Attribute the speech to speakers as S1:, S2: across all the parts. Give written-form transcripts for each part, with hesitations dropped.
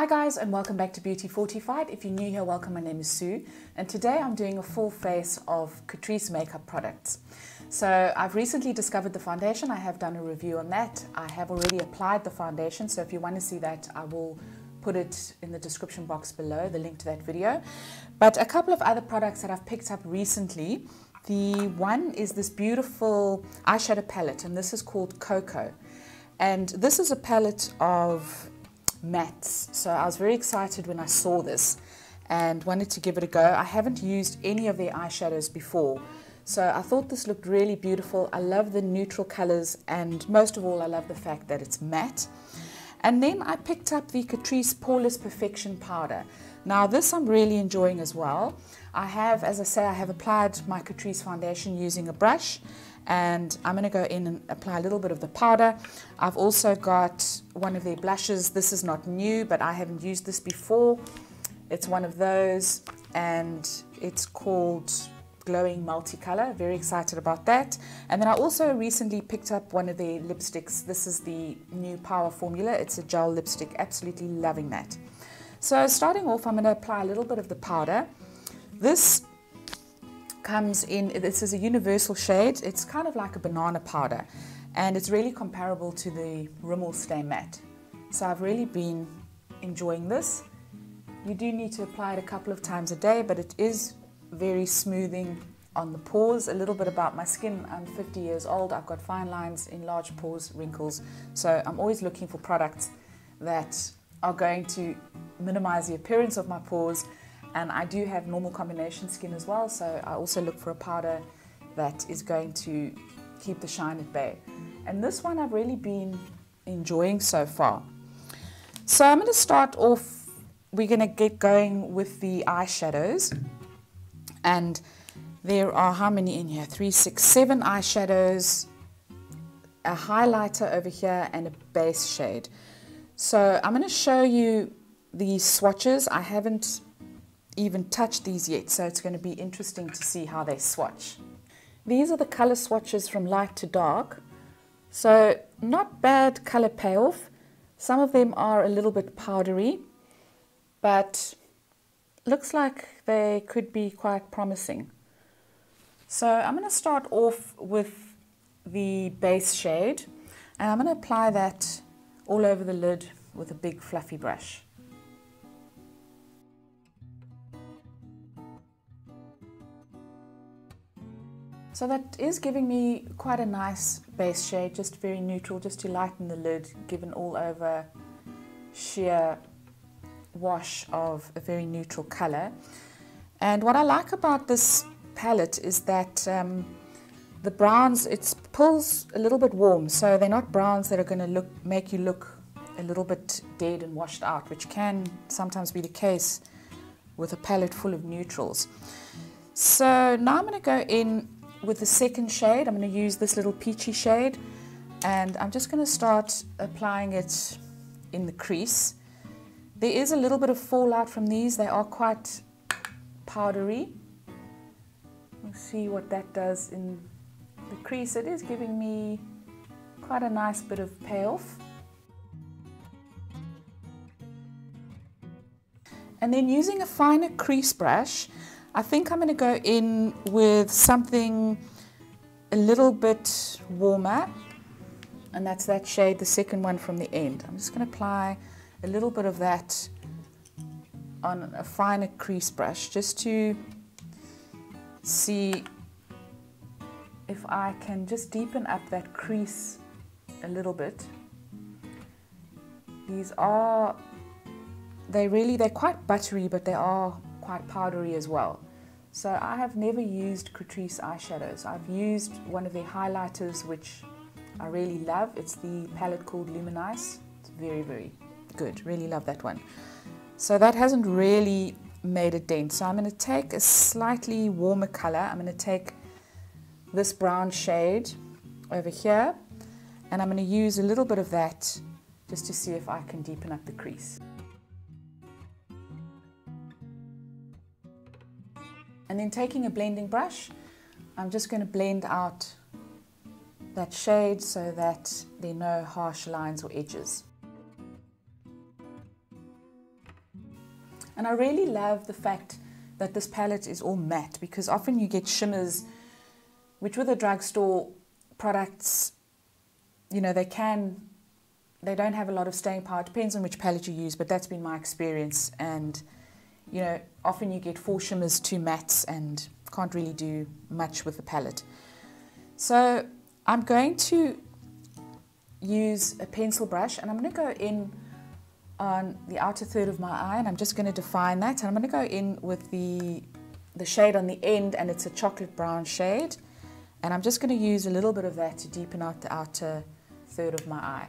S1: Hi guys, and welcome back to Beauty Fortified. If you're new here, welcome. My name is Sue, and today I'm doing a full face of Catrice makeup products. So I've recently discovered the foundation. I have done a review on that. I have already applied the foundation, so if you want to see that, I will put it in the description box below, the link to that video. But a couple of other products that I've picked up recently. The one is this beautiful eyeshadow palette, and this is called Cocoa. And this is a palette of mattes, so I was very excited when I saw this and wanted to give it a go. I haven't used any of their eyeshadows before, so I thought this looked really beautiful. I love the neutral colors, and most of all I love the fact that it's matte. And then I picked up the Catrice Poreless Perfection powder. Now this I'm really enjoying as well. I have, as I say, I have applied my Catrice foundation using a brush, and I'm going to go in and apply a little bit of the powder. I've also got one of their blushes. This is not new, but I haven't used this before. It's one of those, and it's called Glowing Multicolor. Very excited about that. And then I also recently picked up one of their lipsticks. This is the new Power Formula. It's a gel lipstick. Absolutely loving that. So starting off, I'm going to apply a little bit of the powder. This comes in, this is a universal shade. It's kind of like a banana powder, and it's really comparable to the Rimmel Stay Matte. So I've really been enjoying this. You do need to apply it a couple of times a day, but it is very smoothing on the pores. A little bit about my skin: I'm 50 years old, I've got fine lines, enlarged pores, wrinkles, so I'm always looking for products that are going to minimize the appearance of my pores. And I do have normal combination skin as well, so I also look for a powder that is going to keep the shine at bay. And this one I've really been enjoying so far. So I'm going to start off, we're going to get going with the eyeshadows. And there are how many in here? 3, 6, 7 eyeshadows, a highlighter over here, and a base shade. So I'm going to show you these swatches. I haven't even touched these yet, so it's going to be interesting to see how they swatch. These are the color swatches from light to dark, so not bad color payoff. Some of them are a little bit powdery, but looks like they could be quite promising. So I'm going to start off with the base shade, and I'm going to apply that all over the lid with a big fluffy brush. So that is giving me quite a nice base shade, just very neutral, just to lighten the lid, give an all over sheer wash of a very neutral color. And what I like about this palette is that the browns, it pulls a little bit warm, so they're not browns that are going to make you look a little bit dead and washed out, which can sometimes be the case with a palette full of neutrals. So now I'm going to go in with the second shade. I'm going to use this little peachy shade, and I'm just going to start applying it in the crease. There is a little bit of fallout from these. They are quite powdery. We'll see what that does in the crease. It is giving me quite a nice bit of payoff. And then using a finer crease brush, I think I'm going to go in with something a little bit warmer, and that's that shade, the second one from the end. I'm just going to apply a little bit of that on a finer crease brush, just to see if I can just deepen up that crease a little bit. These are, they're quite buttery, but they are quite powdery as well. So I have never used Catrice eyeshadows. I've used one of their highlighters, which I really love. It's the palette called Luminice. It's very, very good. Really love that one. So that hasn't really made a dent. So I'm going to take a slightly warmer color. I'm going to take this brown shade over here, and I'm going to use a little bit of that just to see if I can deepen up the crease. And then taking a blending brush, I'm just going to blend out that shade so that there are no harsh lines or edges. And I really love the fact that this palette is all matte, because often you get shimmers, which with the drugstore products, you know, they don't have a lot of staying power. It depends on which palette you use, but that's been my experience. And, you know, often you get 4 shimmers, 2 mattes, and can't really do much with the palette. So I'm going to use a pencil brush, and I'm going to go in on the outer third of my eye, and I'm just going to define that. And I'm going to go in with the shade on the end, and it's a chocolate brown shade. And I'm just going to use a little bit of that to deepen out the outer third of my eye.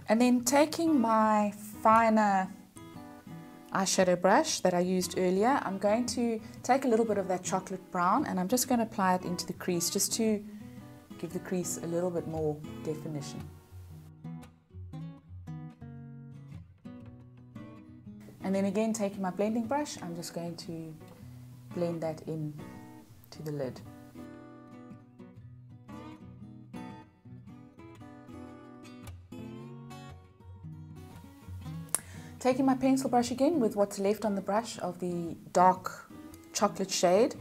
S1: And then taking my finer eyeshadow brush that I used earlier, I'm going to take a little bit of that chocolate brown, and I'm just going to apply it into the crease just to give the crease a little bit more definition. And then again, taking my blending brush, I'm just going to blend that in to the lid. Taking my pencil brush again with what's left on the brush of the dark chocolate shade,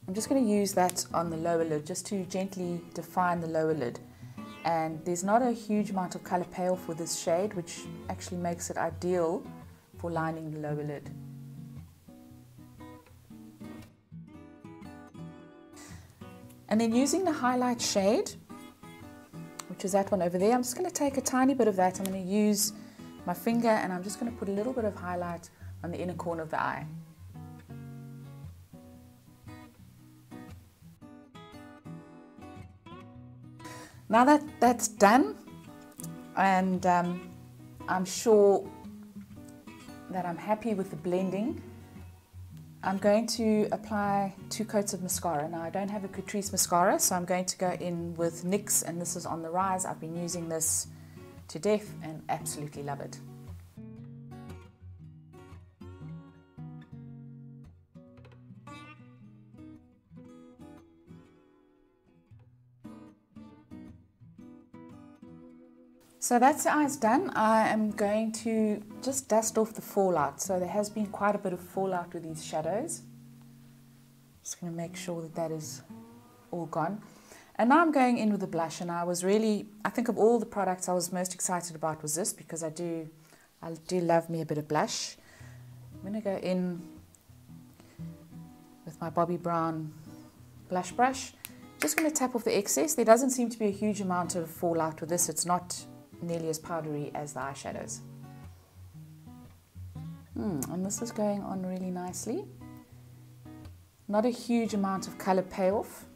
S1: I'm just going to use that on the lower lid just to gently define the lower lid. And there's not a huge amount of color payoff with this shade, which actually makes it ideal for lining the lower lid. And then using the highlight shade, which is that one over there, I'm just going to take a tiny bit of that. I'm going to use my finger, and I'm just going to put a little bit of highlight on the inner corner of the eye. Now that that's done, and I'm sure that I'm happy with the blending, I'm going to apply 2 coats of mascara. Now I don't have a Catrice mascara, so I'm going to go in with NYX, and this is on the rise. I've been using this to death and absolutely love it. So that's the eyes done. I am going to just dust off the fallout. So there has been quite a bit of fallout with these shadows. Just going to make sure that that is all gone. And now I'm going in with the blush, and I think of all the products I was most excited about was this, because I do love me a bit of blush. I'm going to go in with my Bobbi Brown blush brush. Just going to tap off the excess. There doesn't seem to be a huge amount of fallout with this. It's not nearly as powdery as the eyeshadows. And this is going on really nicely. Not a huge amount of color payoff,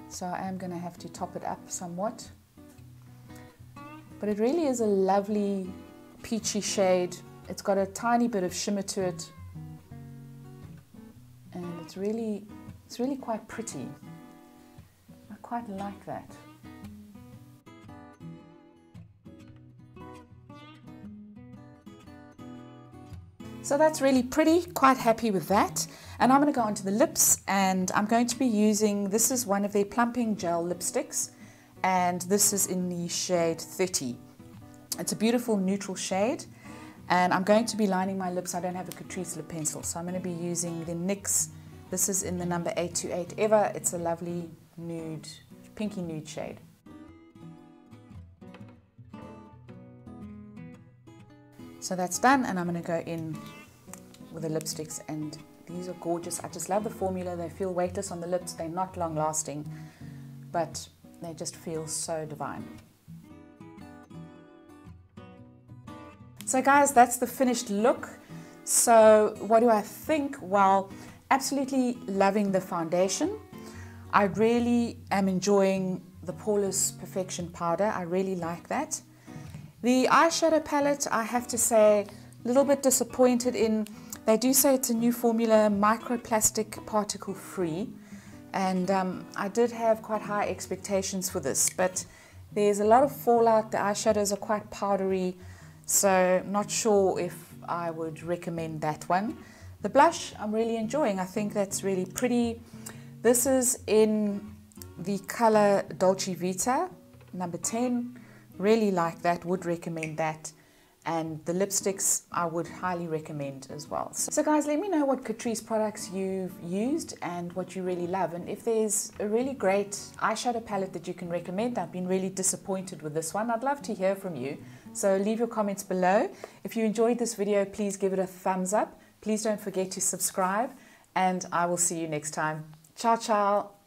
S1: so I am going to have to top it up somewhat. But it really is a lovely peachy shade. It's got a tiny bit of shimmer to it, and it's really quite pretty. I quite like that. So that's really pretty, quite happy with that. And I'm going to go onto the lips, and I'm going to be using, this is one of their plumping gel lipsticks, and this is in the shade 30. It's a beautiful neutral shade, and I'm going to be lining my lips. I don't have a Catrice lip pencil, so I'm going to be using the NYX. This is in the number 828 Ever. It's a lovely nude, pinky nude shade. So that's done, and I'm going to go in with the lipsticks, and these are gorgeous. I just love the formula. They feel weightless on the lips. They're not long lasting, but they just feel so divine. So guys, that's the finished look. So what do I think? Well, absolutely loving the foundation. I really am enjoying the Poreless Perfection powder. I really like that. The eyeshadow palette, I have to say, a little bit disappointed in. They do say it's a new formula, microplastic particle free, and I did have quite high expectations for this, but there's a lot of fallout. The eyeshadows are quite powdery, so not sure if I would recommend that one. The blush I'm really enjoying. I think that's really pretty. This is in The colour Dolce Vita, number 10, really like that, would recommend that. And the lipsticks I would highly recommend as well. So guys, let me know what Catrice products you've used and what you really love. And if there's a really great eyeshadow palette that you can recommend, I've been really disappointed with this one. I'd love to hear from you. So leave your comments below. If you enjoyed this video, please give it a thumbs up. Please don't forget to subscribe, and I will see you next time. Ciao, ciao.